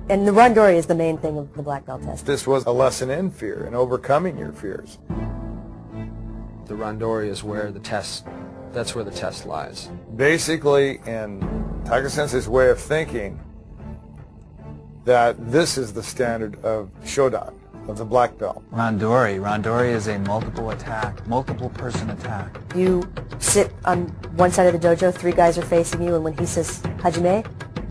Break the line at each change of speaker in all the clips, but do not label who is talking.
And the randori is the main thing of the black belt test.
This was a lesson in fear and overcoming your fears.
The randori is where the test, that's where the test lies.
Basically, in Taika Sensei's way of thinking, that this is the standard of Shodan, of the black belt.
Randori is a multiple attack, multiple person attack.
You sit on one side of the dojo, 3 guys are facing you, and when he says Hajime,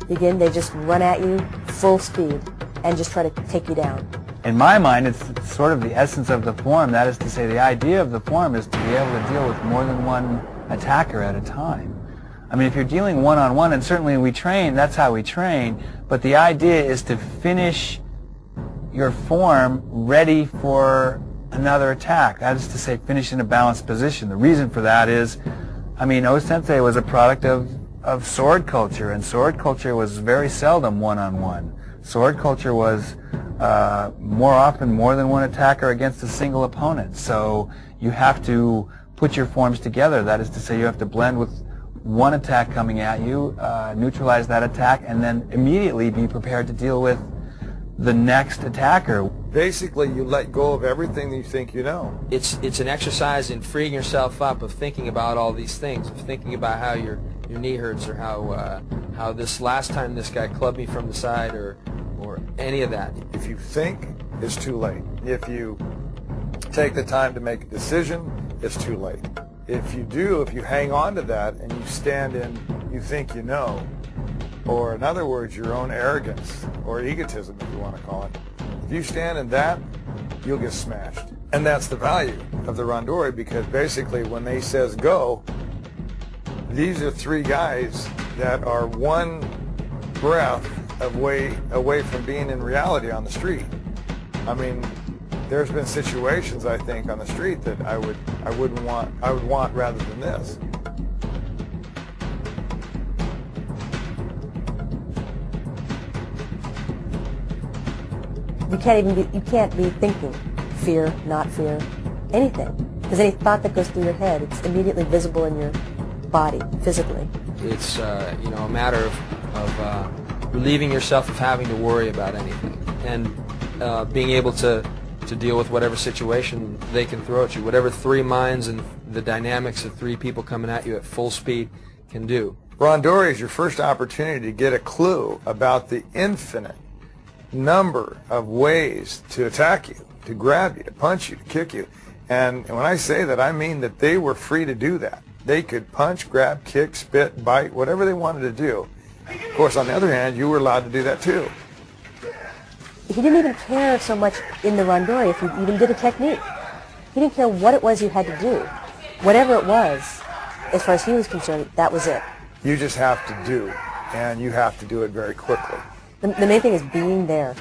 begin, they just run at you full speed and just try to take you down.
In my mind, it's sort of the essence of the form. That is to say, the idea of the form is to be able to deal with more than one attacker at a time. I mean, if you're dealing one-on-one, and certainly we train, that's how we train, but the idea is to finish your form ready for another attack. That is to say, finish in a balanced position. The reason for that is, I mean, O-Sensei was a product of sword culture, and sword culture was very seldom one-on-one. Sword culture was more often more than one attacker against a single opponent. So you have to put your forms together. That is to say, you have to blend with one attack coming at you, neutralize that attack, and then immediately be prepared to deal with the next attacker.
Basically, you let go of everything that you think you know.
It's an exercise in freeing yourself up, of thinking about all these things, of thinking about how your knee hurts, or how this last time this guy clubbed me from the side, or any of that.
If you think, it's too late. If you take the time to make a decision, it's too late. If you hang on to that and you stand in, you think you know, or in other words, your own arrogance or egotism, if you want to call it, if you stand in that, you'll get smashed. And that's the value of the randori, because basically when they says go, these are 3 guys that are one breath away from being in reality on the street. I mean, there's been situations, I think, on the street that I would want rather than this.
You can't be thinking fear, not fear, anything. Because any thought that goes through your head, it's immediately visible in your body, physically.
It's a matter of relieving yourself of having to worry about anything, and being able to deal with whatever situation they can throw at you, whatever 3 minds and the dynamics of 3 people coming at you at full speed can do.
Randori is your first opportunity to get a clue about the infinite number of ways to attack you, to grab you, to punch you, to kick you. And when I say that, I mean that they were free to do that. They could punch, grab, kick, spit, bite, whatever they wanted to do. Of course, on the other hand, you were allowed to do that too.
He didn't even care so much in the randori if you even did a technique. He didn't care what it was you had to do. Whatever it was, as far as he was concerned, that was it.
You just have to do, and you have to do it very quickly.
The main thing is being there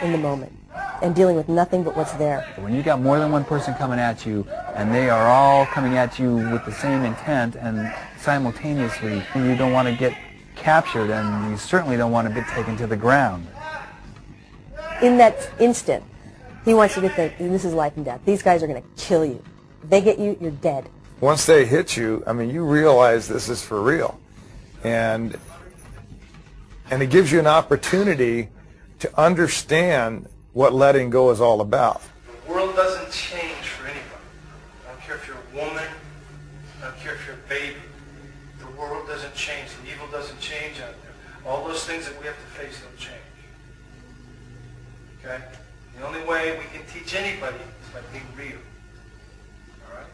in the moment and dealing with nothing but what's there.
When you got more than one person coming at you, and they are all coming at you with the same intent and simultaneously, you don't want to get captured, and you certainly don't want to get taken to the ground.
In that instant, he wants you to think, this is life and death. These guys are going to kill you. They get you, you're dead.
Once they hit you, I mean, you realize this is for real. And it gives you an opportunity to understand what letting go is all about.
The world doesn't change for anybody. I don't care if you're a woman, I don't care if you're a baby. The world doesn't change. The evil doesn't change out there. All those things that we have to face don't change. Okay? The only way we can teach anybody is by being real. All right?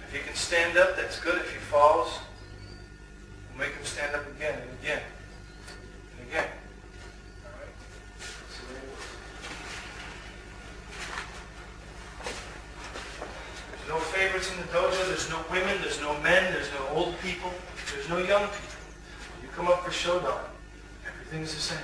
If you can stand up, that's good. If he falls, we'll make him stand up again and again and again. All right? So there it is. There's no favorites in the dojo. There's no women. There's no men. There's no old people. There's no young people. You come up for Shodan, everything is the same.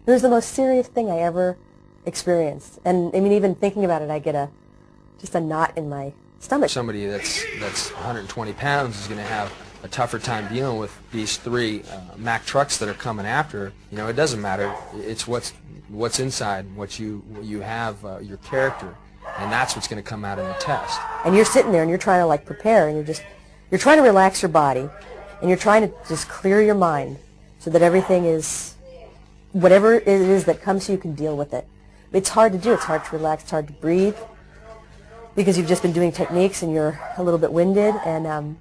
It was the most serious thing I ever experienced. And I mean, even thinking about it, I get just a knot in my stomach.
Somebody that's 120 pounds is going to have a tougher time dealing with these 3 Mack trucks that are coming after, you know, it doesn't matter. It's what's inside, what you have, your character, and that's what's going to come out in the test.
And you're sitting there and you're trying to like prepare, and you're trying to relax your body, and you're trying to just clear your mind so that everything is, whatever it is that comes to you, can deal with it. It's hard to do. It's hard to relax. It's hard to breathe because you've just been doing techniques and you're a little bit winded. And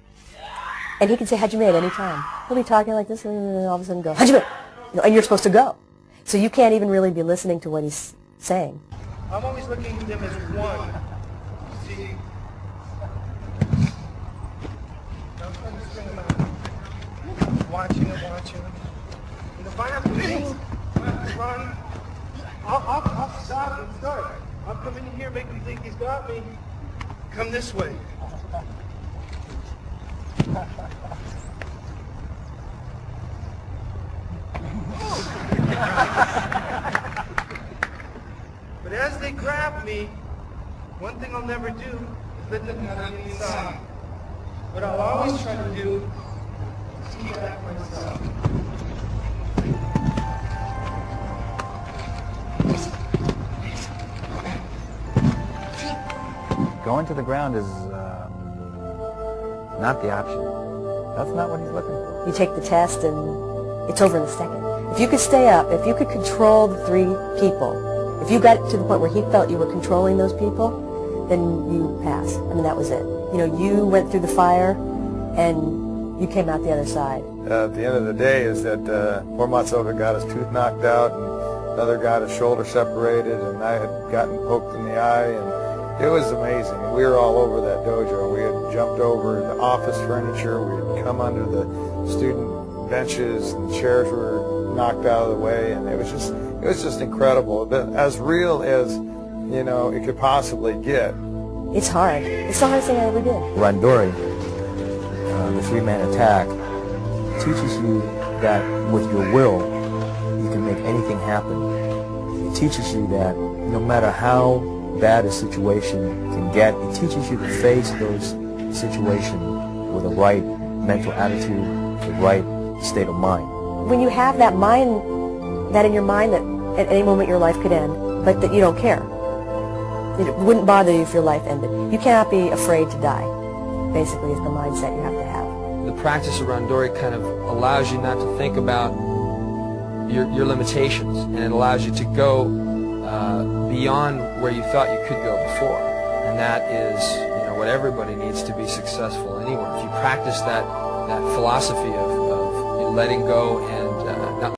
he can say Hajime at any time. He'll be talking like this, and then all of a sudden go Hajime, you know, and you're supposed to go. So you can't even really be listening to what he's saying.
I'm always looking at them as one. See? I'm trying to string them out. Watching them. And if I have to move, if I have to run, I'll stop and start. I'll come in here, make him think he's got me. Come this way. But as they grab me, one thing I'll never do is let them have me inside. What I'll always try to do is keep that myself.
Going to the ground is not the option. That's not what he's looking for.
You take the test and it's over in a second. If you could stay up, if you could control the 3 people, if you got to the point where he felt you were controlling those people, then you pass. I mean, that was it. You know, you went through the fire and you came out the other side.
At the end of the day is that poor Matsuoka got his tooth knocked out, and another got his shoulder separated, and I had gotten poked in the eye, and it was amazing. We were all over that dojo. We had jumped over the office furniture. We had come under the student benches, and the chairs were knocked out of the way, and it was just incredible. But as real as, you know, it could possibly get.
It's hard. It's the hardest thing I ever did.
Randori, the 3-man attack, teaches you that with your will, you can make anything happen. It teaches you that no matter how bad a situation can get, it teaches you to face those situations with the right mental attitude, the right state of mind.
When you have that mind, that in your mind that at any moment your life could end, but that you don't care. It wouldn't bother you if your life ended. You cannot be afraid to die, basically, is the mindset you have to have.
The practice of Randori kind of allows you not to think about your limitations, and it allows you to go beyond where you thought you could go before. And that is, you know, what everybody needs to be successful anywhere. If you practice that philosophy of letting go and